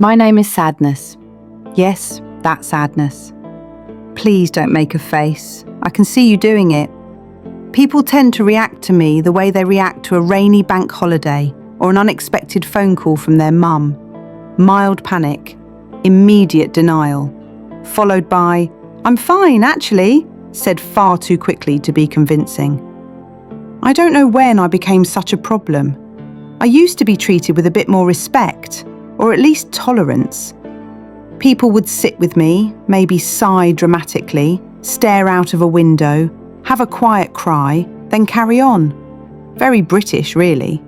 My name is Sadness. Yes, that sadness. Please don't make a face. I can see you doing it. People tend to react to me the way they react to a rainy bank holiday or an unexpected phone call from their mum. Mild panic, immediate denial, followed by, "I'm fine, actually," said far too quickly to be convincing. I don't know when I became such a problem. I used to be treated with a bit more respect, or at least tolerance. People would sit with me, maybe sigh dramatically, stare out of a window, have a quiet cry, then carry on. Very British, really.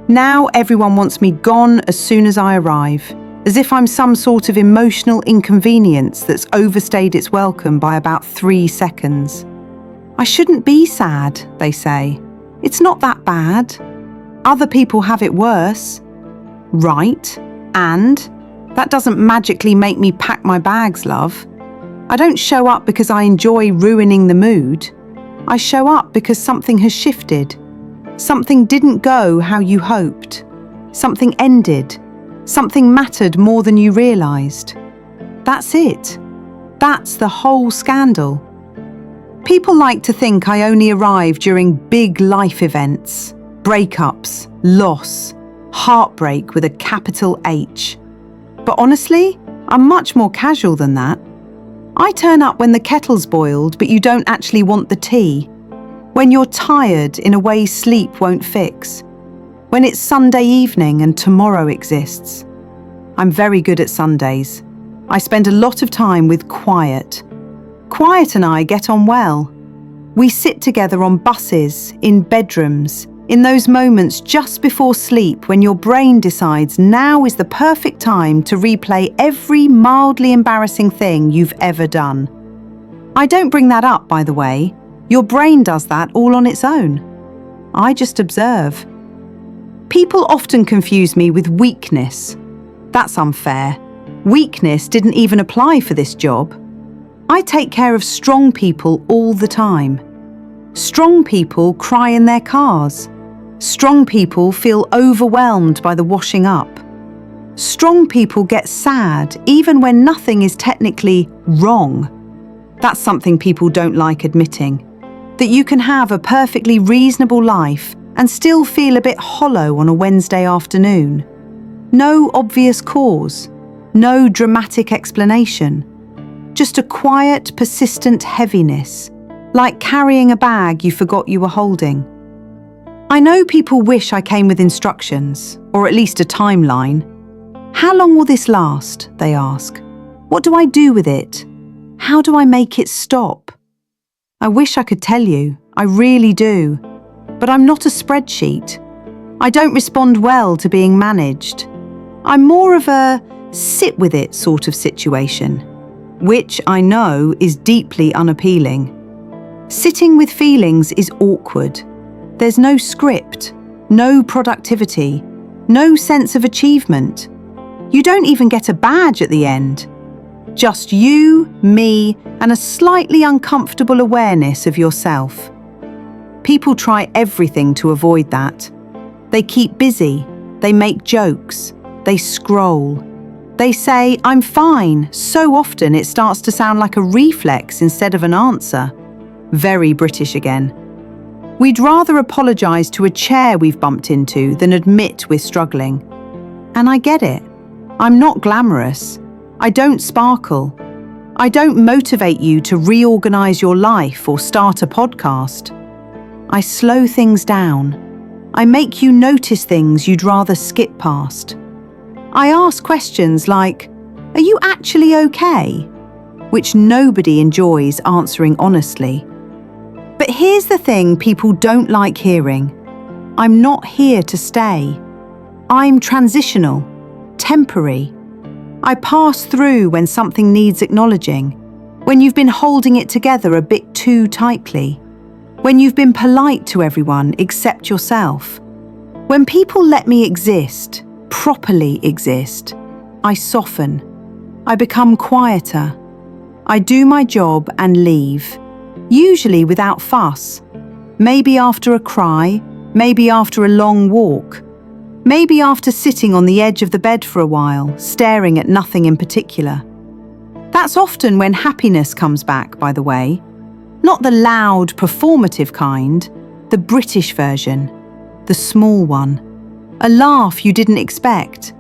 Now everyone wants me gone as soon as I arrive, as if I'm some sort of emotional inconvenience that's overstayed its welcome by about 3 seconds. I shouldn't be sad, they say. It's not that bad. Other people have it worse. Right, and that doesn't magically make me pack my bags, love. I don't show up because I enjoy ruining the mood. I show up because something has shifted. Something didn't go how you hoped. Something ended. Something mattered more than you realised. That's it. That's the whole scandal. People like to think I only arrive during big life events, breakups, loss, heartbreak with a capital H. But honestly, I'm much more casual than that. I turn up when the kettle's boiled, but you don't actually want the tea. When you're tired in a way sleep won't fix. When it's Sunday evening and tomorrow exists. I'm very good at Sundays. I spend a lot of time with Quiet. Quiet and I get on well. We sit together on buses, in bedrooms, in those moments just before sleep when your brain decides now is the perfect time to replay every mildly embarrassing thing you've ever done. I don't bring that up, by the way. Your brain does that all on its own. I just observe. People often confuse me with weakness. That's unfair. Weakness didn't even apply for this job. I take care of strong people all the time. Strong people cry in their cars. Strong people feel overwhelmed by the washing up. Strong people get sad even when nothing is technically wrong. That's something people don't like admitting. That you can have a perfectly reasonable life and still feel a bit hollow on a Wednesday afternoon. No obvious cause. No dramatic explanation. Just a quiet, persistent heaviness, like carrying a bag you forgot you were holding. I know people wish I came with instructions, or at least a timeline. How long will this last, they ask. What do I do with it? How do I make it stop? I wish I could tell you, I really do. But I'm not a spreadsheet. I don't respond well to being managed. I'm more of a sit with it sort of situation, which I know is deeply unappealing. Sitting with feelings is awkward. There's no script, no productivity, no sense of achievement. You don't even get a badge at the end. Just you, me, and a slightly uncomfortable awareness of yourself. People try everything to avoid that. They keep busy, they make jokes, they scroll. They say, "I'm fine," so often it starts to sound like a reflex instead of an answer. Very British again. We'd rather apologise to a chair we've bumped into than admit we're struggling. And I get it. I'm not glamorous. I don't sparkle. I don't motivate you to reorganise your life or start a podcast. I slow things down. I make you notice things you'd rather skip past. I ask questions like, "Are you actually okay?" which nobody enjoys answering honestly. But here's the thing people don't like hearing. I'm not here to stay. I'm transitional, temporary. I pass through when something needs acknowledging, when you've been holding it together a bit too tightly, when you've been polite to everyone except yourself. When people let me exist, properly exist, I soften. I become quieter. I do my job and leave. Usually without fuss. Maybe after a cry, maybe after a long walk. Maybe after sitting on the edge of the bed for a while, staring at nothing in particular. That's often when happiness comes back, by the way. Not the loud, performative kind, the British version, the small one. A laugh you didn't expect,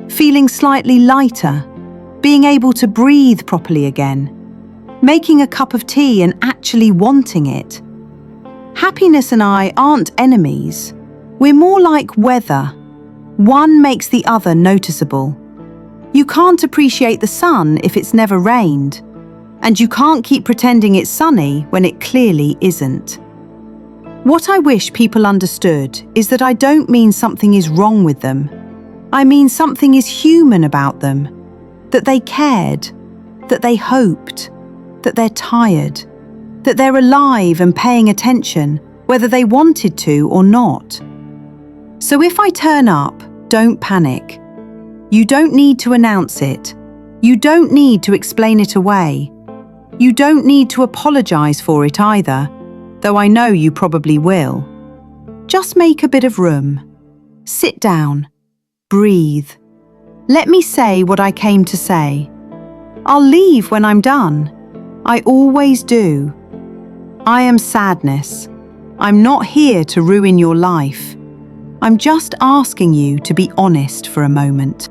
feeling slightly lighter, being able to breathe properly again, making a cup of tea and actually wanting it. Happiness and I aren't enemies. We're more like weather. One makes the other noticeable. You can't appreciate the sun if it's never rained, and you can't keep pretending it's sunny when it clearly isn't. What I wish people understood is that I don't mean something is wrong with them. I mean something is human about them, that they cared, that they hoped, that they're tired, that they're alive and paying attention, whether they wanted to or not. So if I turn up, don't panic. You don't need to announce it. You don't need to explain it away. You don't need to apologize for it either, though I know you probably will. Just make a bit of room. Sit down. Breathe. Let me say what I came to say. I'll leave when I'm done. I always do. I am sadness. I'm not here to ruin your life. I'm just asking you to be honest for a moment.